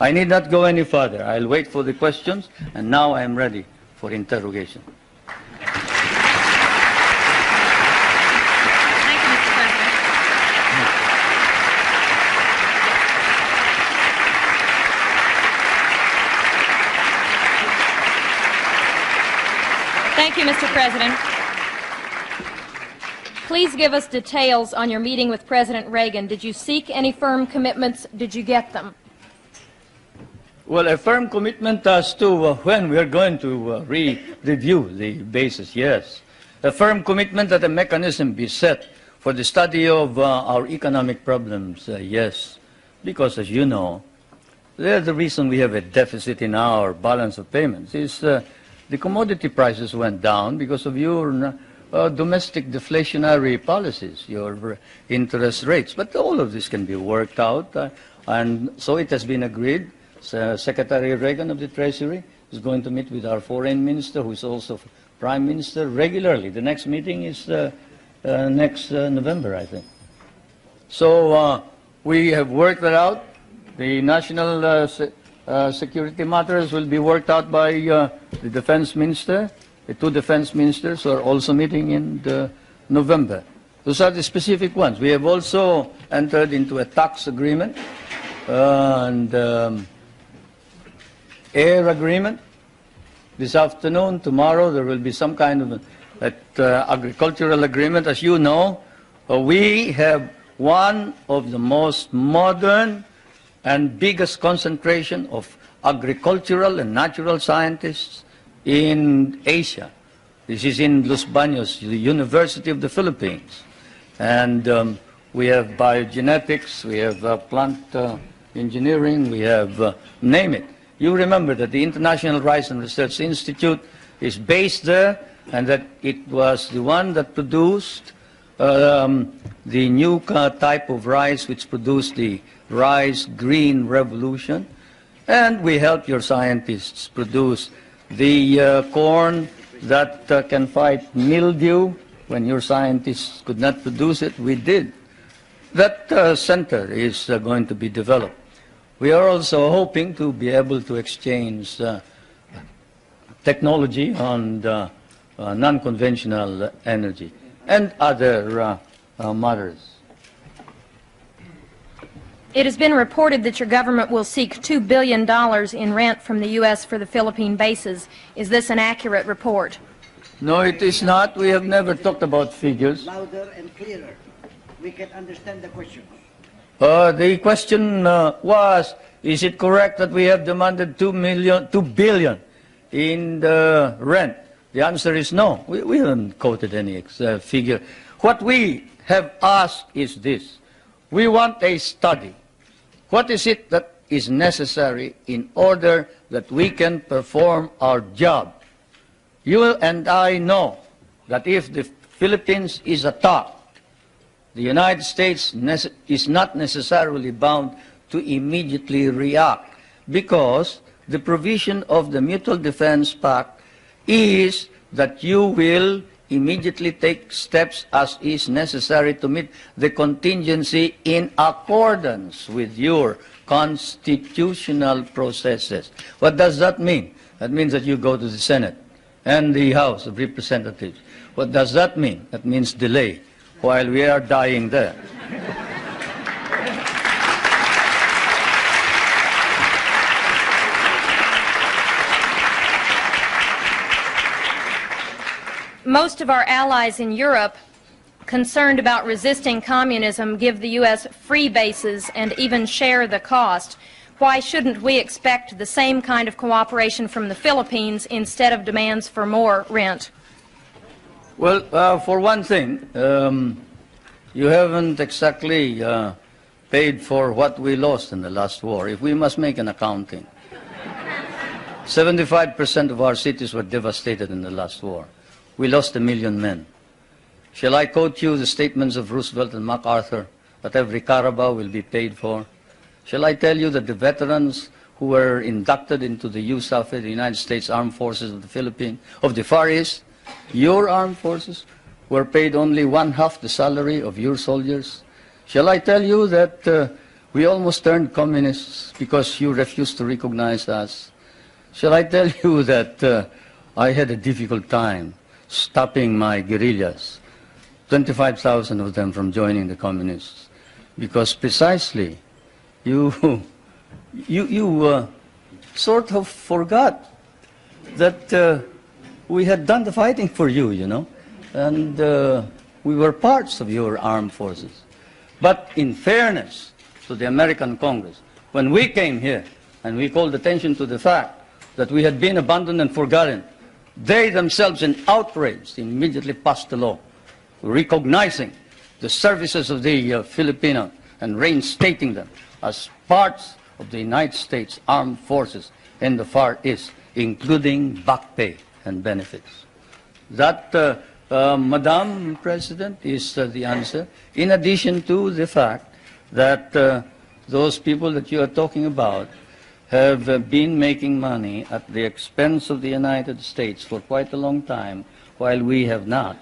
I need not go any further. I'll wait for the questions, and now I am ready for interrogation. Thank you, Mr. President. Please give us details on your meeting with President Reagan. Did you seek any firm commitments? Did you get them? Well, a firm commitment as to when we are going to review the basis, yes. A firm commitment that a mechanism be set for the study of our economic problems, yes. Because, as you know, the reason we have a deficit in our balance of payments is the commodity prices went down because of your domestic deflationary policies, your interest rates. But all of this can be worked out, and so it has been agreed. Secretary Reagan of the Treasury is going to meet with our foreign minister, who is also prime minister, regularly. The next meeting is next November, I think. So we have worked that out. The national security matters will be worked out by the defense minister. The two defense ministers are also meeting in November. Those are the specific ones. We have also entered into a tax agreement and air agreement. This afternoon, tomorrow, there will be some kind of agricultural agreement. As you know, we have one of the most modern and biggest concentration of agricultural and natural scientists in Asia. This is in Los Baños, the University of the Philippines. And we have biogenetics, we have plant engineering, we have, name it. You remember that the International Rice and Research Institute is based there, and that it was the one that produced the new type of rice which produced the rice green revolution. And we help your scientists produce the corn that can fight mildew. When your scientists could not produce it, we did. That center is going to be developed. We are also hoping to be able to exchange technology on non-conventional energy and other matters. It has been reported that your government will seek $2 billion in rent from the U.S. for the Philippine bases. Is this an accurate report? No, it is not. We have never talked about figures. Louder and clearer. We can understand the question. The question was, is it correct that we have demanded $2 billion in the rent? The answer is no. We haven't quoted any figure. What we have asked is this. We want a study. What is it that is necessary in order that we can perform our job? You and I know that if the Philippines is attacked, the United States is not necessarily bound to immediately react, because the provision of the Mutual Defense Pact is that you will immediately take steps as is necessary to meet the contingency in accordance with your constitutional processes. What does that mean? That means that you go to the Senate and the House of Representatives. What does that mean? That means delay while we are dying there. Most of our allies in Europe, concerned about resisting communism, give the U.S. free bases and even share the cost. Why shouldn't we expect the same kind of cooperation from the Philippines instead of demands for more rent? Well, for one thing, you haven't exactly paid for what we lost in the last war. If we must make an accounting, 75% of our cities were devastated in the last war. We lost 1 million men. Shall I quote you the statements of Roosevelt and MacArthur that every Carabao will be paid for? Shall I tell you that the veterans who were inducted into the USAF, the United States Armed Forces of the Philippines, of the Far East, your armed forces, were paid only 1/2 the salary of your soldiers? Shall I tell you that We almost turned communists because you refused to recognize us. Shall I tell you that I had a difficult time stopping my guerrillas, 25,000 of them, from joining the communists, because precisely you sort of forgot that we had done the fighting for you, you know, and we were parts of your armed forces. But in fairness to the American Congress, when we came here and we called attention to the fact that we had been abandoned and forgotten, they themselves, in outrage, immediately passed a law recognizing the services of the Filipino and reinstating them as parts of the United States Armed Forces in the Far East, including back pay and benefits. That, Madam President, is the answer, in addition to the fact that those people that you are talking about have been making money at the expense of the United States for quite a long time, while we have not.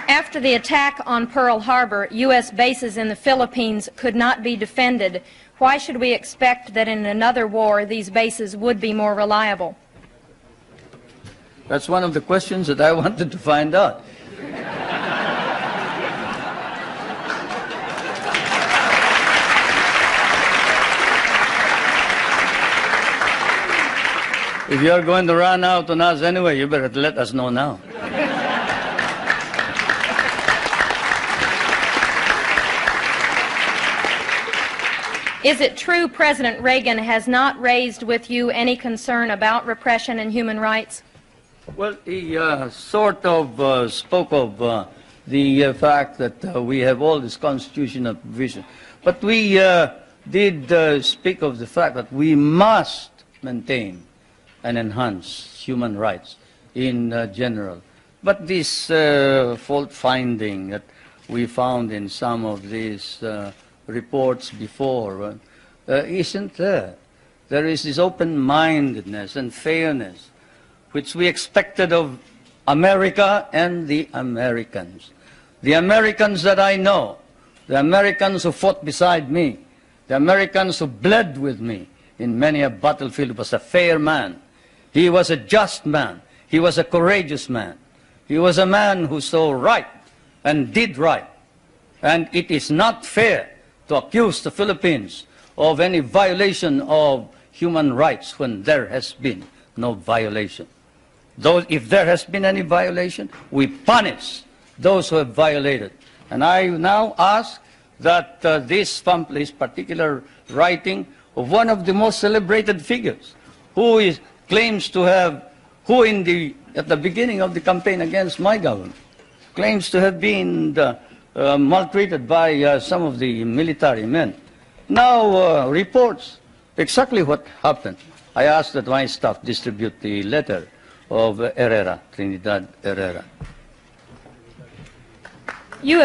After the attack on Pearl Harbor, U.S. bases in the Philippines could not be defended. Why should we expect that in another war these bases would be more reliable? That's one of the questions that I wanted to find out. If you're going to run out on us anyway, you better let us know now. Is it true President Reagan has not raised with you any concern about repression and human rights? Well, he sort of spoke of the fact that we have all this constitutional provision. But we did speak of the fact that we must maintain and enhance human rights in general. But this fault finding that we found in some of these reports before isn't there. There is this open-mindedness and fairness which we expected of America and the Americans. The Americans that I know, the Americans who fought beside me, the Americans who bled with me in many a battlefield, was a fair man. He was a just man. He was a courageous man. He was a man who saw right and did right. And it is not fair to accuse the Philippines of any violation of human rights when there has been no violation. If there has been any violation, we punish those who have violated. And I now ask that this particular writing of one of the most celebrated figures, who claims to have, at the beginning of the campaign against my government, claims to have been maltreated by some of the military men, now reports exactly what happened. I ask that my staff distribute the letter of Herrera, Trinidad Herrera. You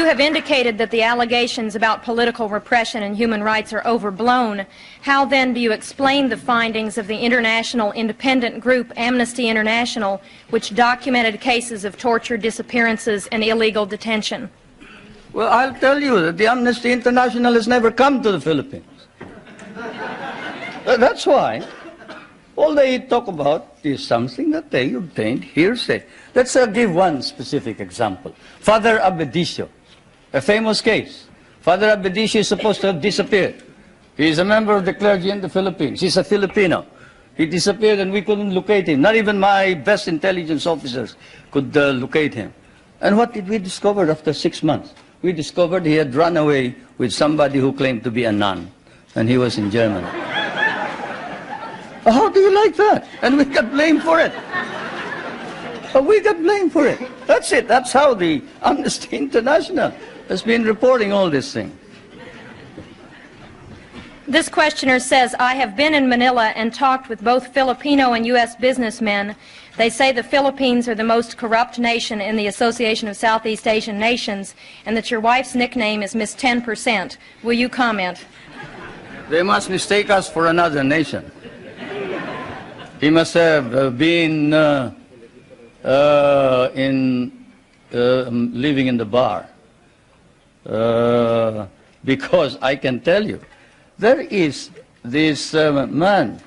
have indicated that the allegations about political repression and human rights are overblown. How then do you explain the findings of the international independent group Amnesty International, which documented cases of torture, disappearances, and illegal detention? Well, I'll tell you that the Amnesty International has never come to the Philippines. That's why all they talk about is something that they obtained hearsay. Let's give one specific example. Father Abedicio, a famous case. Father Abedicio is supposed to have disappeared. He is a member of the clergy in the Philippines. He's a Filipino. He disappeared and we couldn't locate him. Not even my best intelligence officers could locate him. And what did we discover after 6 months? We discovered he had run away with somebody who claimed to be a nun, and he was in Germany. How do you like that? And we got blamed for it. We got blamed for it. That's it. That's how the Amnesty International has been reporting all this thing. This questioner says, I have been in Manila and talked with both Filipino and U.S. businessmen. They say the Philippines are the most corrupt nation in the Association of Southeast Asian Nations, and that your wife's nickname is Miss 10%. Will you comment? They must mistake us for another nation. He must have been living in the bar. Because I can tell you, there is this man,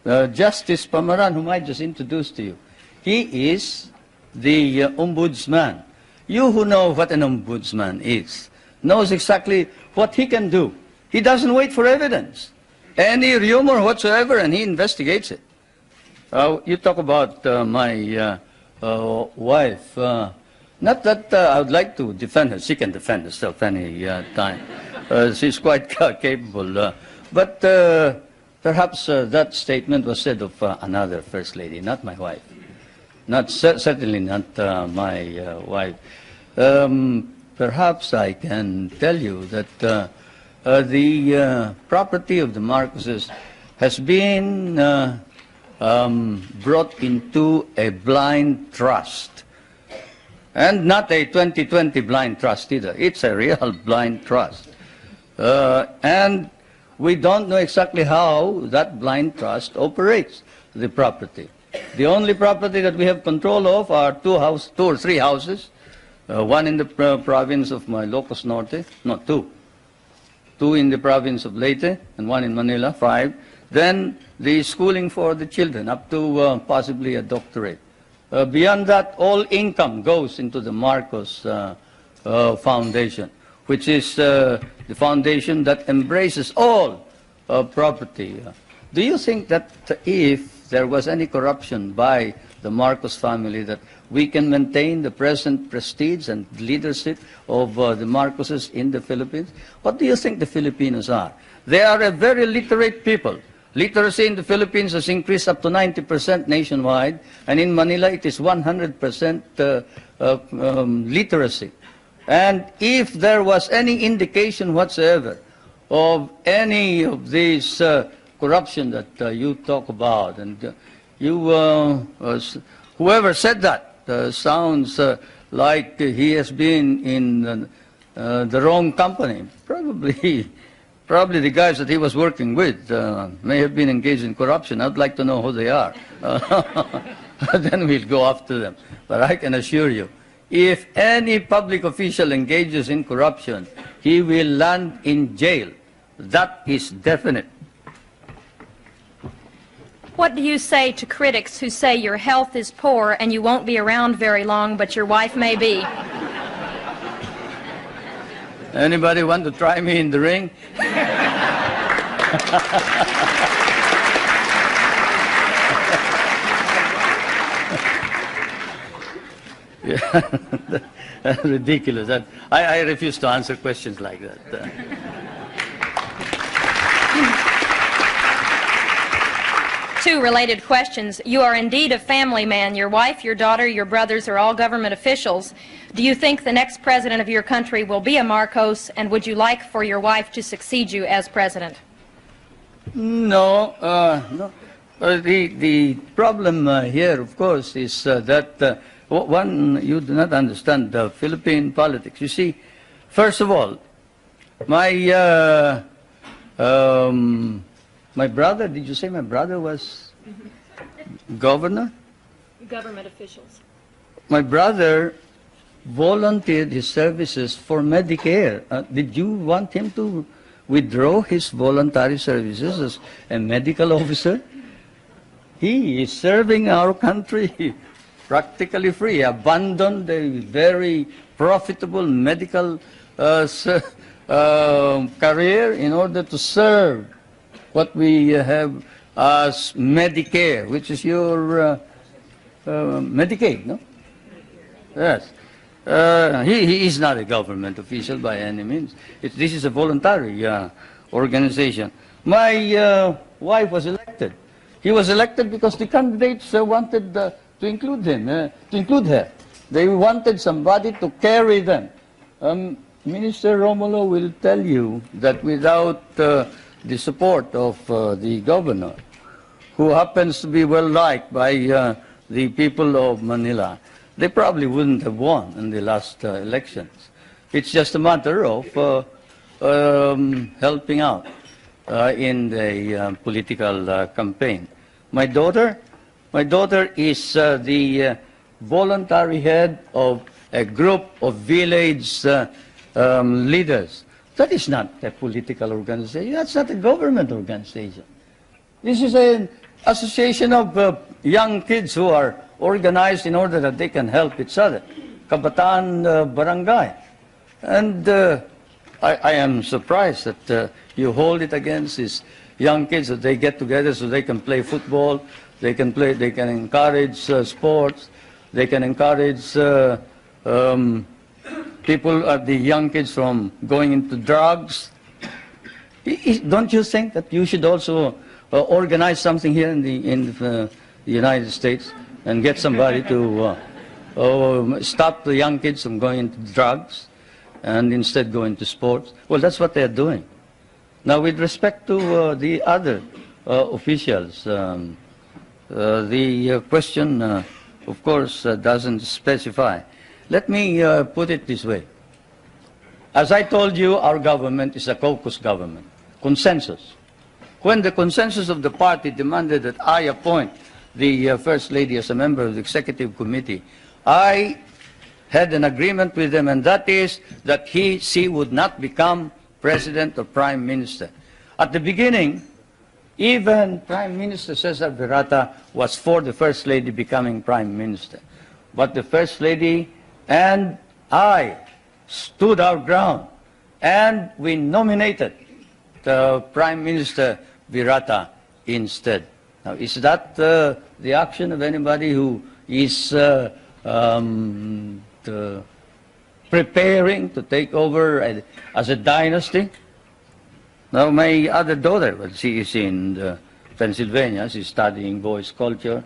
Justice Pamaran, whom I just introduced to you. He is the ombudsman. You who know what an ombudsman is, knows exactly what he can do. He doesn't wait for evidence. Any rumor whatsoever, and he investigates it. You talk about my wife. Not that I would like to defend her. She can defend herself any time. She's quite capable. But perhaps that statement was said of another First Lady, not my wife. Certainly not my wife. Perhaps I can tell you that the property of the Marcoses has been brought into a blind trust. And not a 2020 blind trust either. It's a real blind trust. And we don't know exactly how that blind trust operates the property. The only property that we have control of are two or three houses, one in the province of Ilocos Norte, no, two in the province of Leyte, and one in Manila, 5. Then the schooling for the children, up to possibly a doctorate. Beyond that, all income goes into the Marcos Foundation, which is the foundation that embraces all property. Do you think that if there was any corruption by the Marcos family, that we can maintain the present prestige and leadership of the Marcoses in the Philippines? What do you think the Filipinos are? They are a very literate people. Literacy in the Philippines has increased up to 90% nationwide, and in Manila it is 100% literacy. And if there was any indication whatsoever of any of these corruption that you talk about, and whoever said that sounds like he has been in the wrong company. Probably the guys that he was working with may have been engaged in corruption. I'd like to know who they are. Then we'll go after them. But I can assure you, if any public official engages in corruption, he will land in jail. That is definite. What do you say to critics who say your health is poor and you won't be around very long, but your wife may be? Anybody want to try me in the ring? Yeah. Ridiculous. I refuse to answer questions like that. Two related questions. You are indeed a family man. Your wife, your daughter, your brothers are all government officials. Do you think the next president of your country will be a Marcos, and would you like for your wife to succeed you as president? No. No. The problem here, of course, is that one, you do not understand the Philippine politics. You see, first of all, my brother, did you say my brother was governor? Government officials. My brother volunteered his services for Medicare. Did you want him to withdraw his voluntary services as a medical officer? He is serving our country practically free. He abandoned a very profitable medical career in order to serve what we have as Medicare, which is your Medicaid, no? Yes. He is not a government official by any means. This is a voluntary organization. My wife was elected. He was elected because the candidates wanted to include him, to include her. They wanted somebody to carry them. Minister Romulo will tell you that without the support of the governor, who happens to be well liked by the people of Manila, they probably wouldn't have won in the last elections. It's just a matter of helping out. in the political campaign. My daughter is the voluntary head of a group of village leaders. That is not a political organization. That's not a government organization. This is an association of young kids who are organized in order that they can help each other. Kabataan Barangay. And I am surprised that you hold it against these young kids, that they get together so they can play football, they can encourage sports, they can encourage people, the young kids, from going into drugs. Don't you think that you should also organize something here in the United States and get somebody to stop the young kids from going into drugs and instead go into sports? Well, that's what they're doing. Now, with respect to the other officials, the question, of course, doesn't specify. Let me put it this way. As I told you, our government is a caucus government, consensus. When the consensus of the party demanded that I appoint the First Lady as a member of the Executive Committee, I had an agreement with them, and that is that she would not become President or Prime Minister. At the beginning, even Prime Minister Cesar Virata was for the First Lady becoming Prime Minister. But the First Lady and I stood our ground, and we nominated the Prime Minister Virata instead. Now, is that the action of anybody who is preparing to take over as a dynasty? Now, my other daughter, well, she is in Pennsylvania. She's studying voice culture,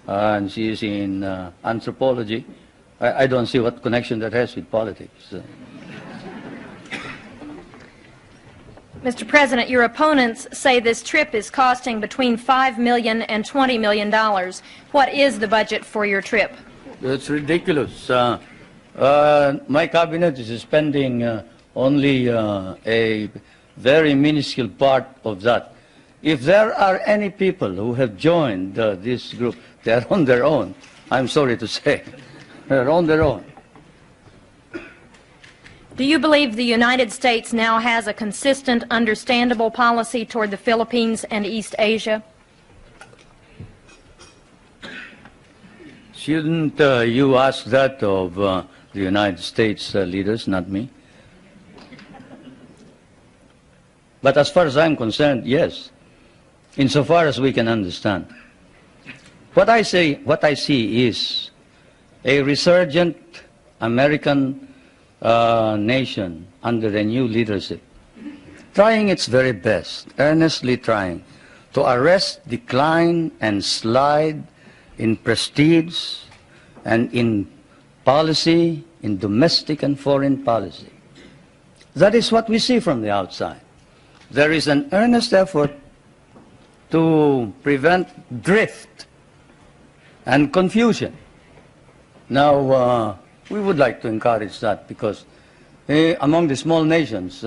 and she is in anthropology. I don't see what connection that has with politics. Mr. President, your opponents say this trip is costing between $5 million and $20 million. What is the budget for your trip? It's ridiculous. My cabinet is spending only a very minuscule part of that. If there are any people who have joined this group, they are on their own. I'm sorry to say. They're on their own. Do you believe the United States now has a consistent, understandable policy toward the Philippines and East Asia? Shouldn't you ask that of the United States leaders, not me? But as far as I'm concerned, yes, insofar as we can understand. What I see is a resurgent American nation under a new leadership, trying its very best, earnestly trying to arrest decline and slide in prestige and in policy, in domestic and foreign policy. That is what we see from the outside. There is an earnest effort to prevent drift and confusion. Now, we would like to encourage that because among the small nations,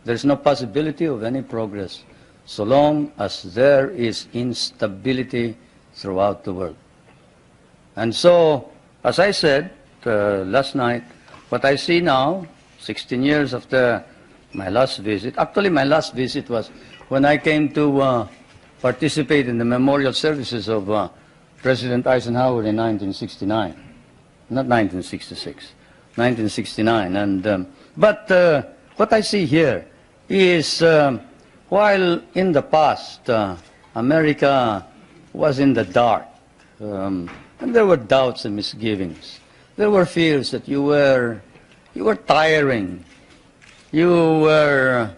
there's no possibility of any progress so long as there is instability throughout the world. And so, as I said last night, what I see now, 16 years after my last visit, actually my last visit was when I came to participate in the memorial services of President Eisenhower in 1969. Not 1966, 1969. And, but what I see here is while in the past America was in the dark, and there were doubts and misgivings. There were fears that you were tiring, you were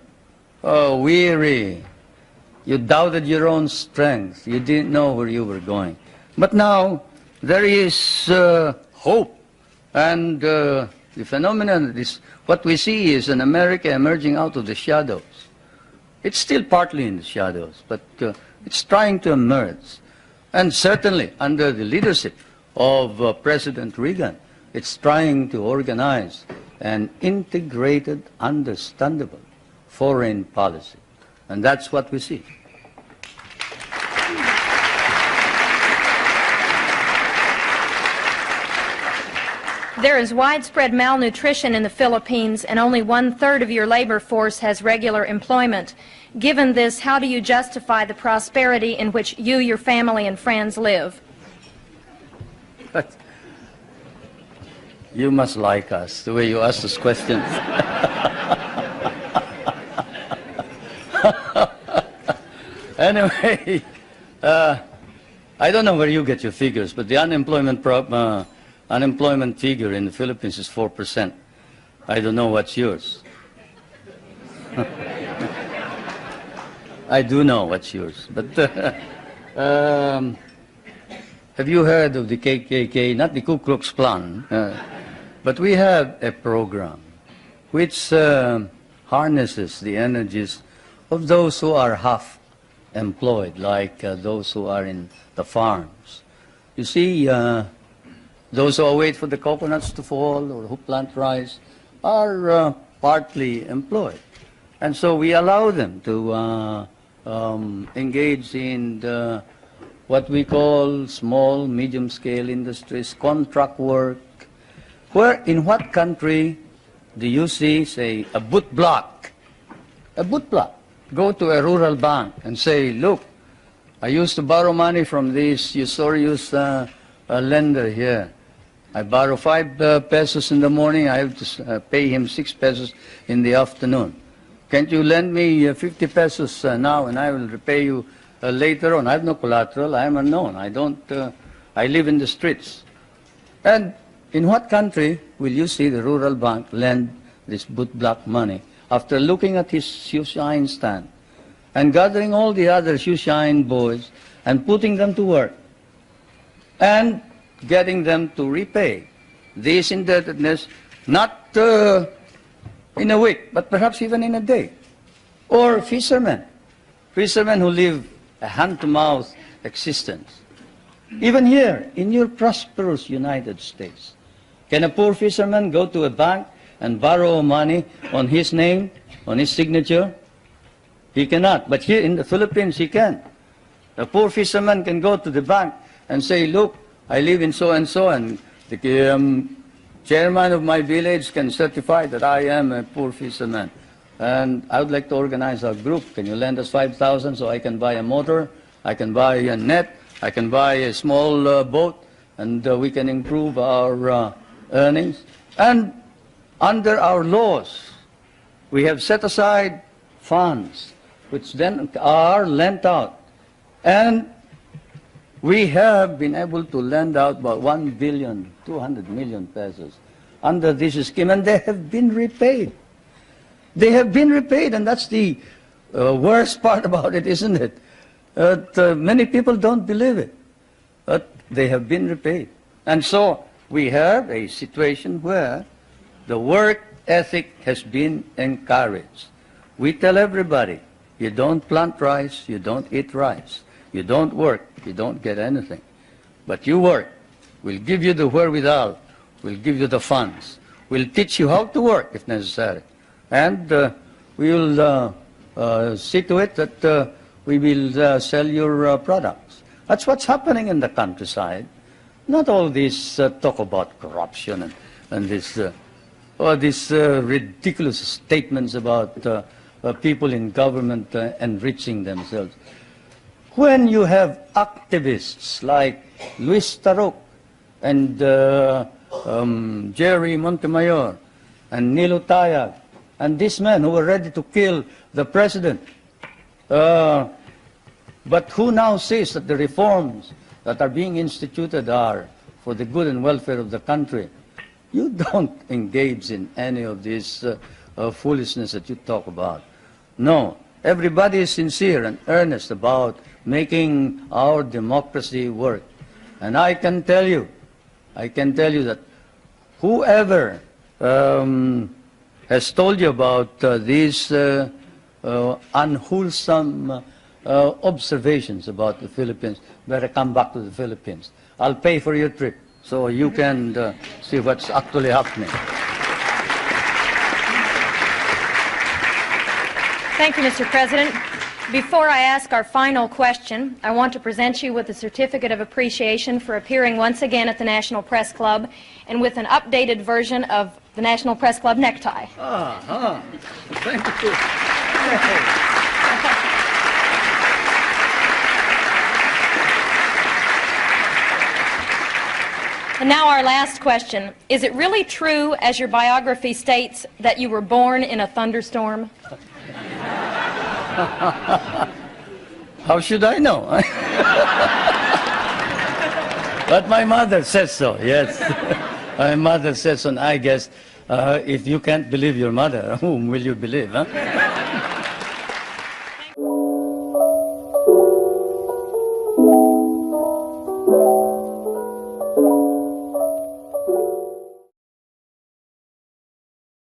weary, you doubted your own strength, you didn't know where you were going. But now there is hope, and the phenomenon is what we see is an America emerging out of the shadows. It's still partly in the shadows, but it's trying to emerge. And certainly under the leadership of President Reagan, it's trying to organize an integrated, understandable foreign policy. And that's what we see. There is widespread malnutrition in the Philippines, and only 1/3 of your labor force has regular employment. Given this, how do you justify the prosperity in which you, your family, and friends live? You must like us, the way you ask those questions. Anyway, I don't know where you get your figures, but the unemployment figure in the Philippines is 4%. I don't know what's yours. I do know what's yours. But have you heard of the KKK, not the Ku Klux Klan, but we have a program which harnesses the energies of those who are half employed, like those who are in the farms. You see, those who wait for the coconuts to fall or who plant rice are partly employed. And so we allow them to engage in what we call small, medium-scale industries, contract work. Where, in what country do you see, say, a boot block? A boot block. Go to a rural bank and say, look, I used to borrow money from this usurious lender here. I borrow 5 pesos in the morning, I have to pay him 6 pesos in the afternoon. Can't you lend me 50 pesos now and I will repay you later on? I have no collateral, I am unknown, I live in the streets. And in what country will you see the rural bank lend this boot block money after looking at his shoeshine stand and gathering all the other shoeshine boys and putting them to work and getting them to repay this indebtedness, not in a week, but perhaps even in a day? Or fishermen who live a hand-to-mouth existence. Even here, in your prosperous United States, can a poor fisherman go to a bank and borrow money on his name, on his signature? He cannot. But here in the Philippines, he can. A poor fisherman can go to the bank and say, look, I live in so-and-so, and the chairman of my village can certify that I am a poor fisherman. And I would like to organize a group. Can you lend us 5,000 so I can buy a motor, I can buy a net, I can buy a small boat, and we can improve our earnings. And under our laws, we have set aside funds which then are lent out. And we have been able to lend out about 1,200,000,000 pesos under this scheme, and they have been repaid. They have been repaid, and that's the worst part about it, isn't it? Many people don't believe it, but they have been repaid. And so we have a situation where the work ethic has been encouraged. We tell everybody, you don't plant rice, you don't eat rice. You don't work, you don't get anything. But you work. We'll give you the wherewithal. We'll give you the funds. We'll teach you how to work if necessary. And we will see to it that we will sell your products. That's what's happening in the countryside. Not all this talk about corruption and this ridiculous statements about people in government enriching themselves. When you have activists like Luis Tarok and Jerry Montemayor and Nilo Tayag and these men who were ready to kill the president, but who now says that the reforms that are being instituted are for the good and welfare of the country, you don't engage in any of this foolishness that you talk about. No, everybody is sincere and earnest about making our democracy work. And I can tell you that whoever has told you about these unwholesome observations about the Philippines, better come back to the Philippines. I'll pay for your trip so you can see what's actually happening. Thank you, Mr. President. Before I ask our final question, I want to present you with a certificate of appreciation for appearing once again at the National Press Club and with an updated version of the National Press Club necktie. Thank you. And now our last question. Is it really true, as your biography states, that you were born in a thunderstorm? How should I know? But my mother says so, yes. My mother says so, and I guess if you can't believe your mother, whom will you believe, huh?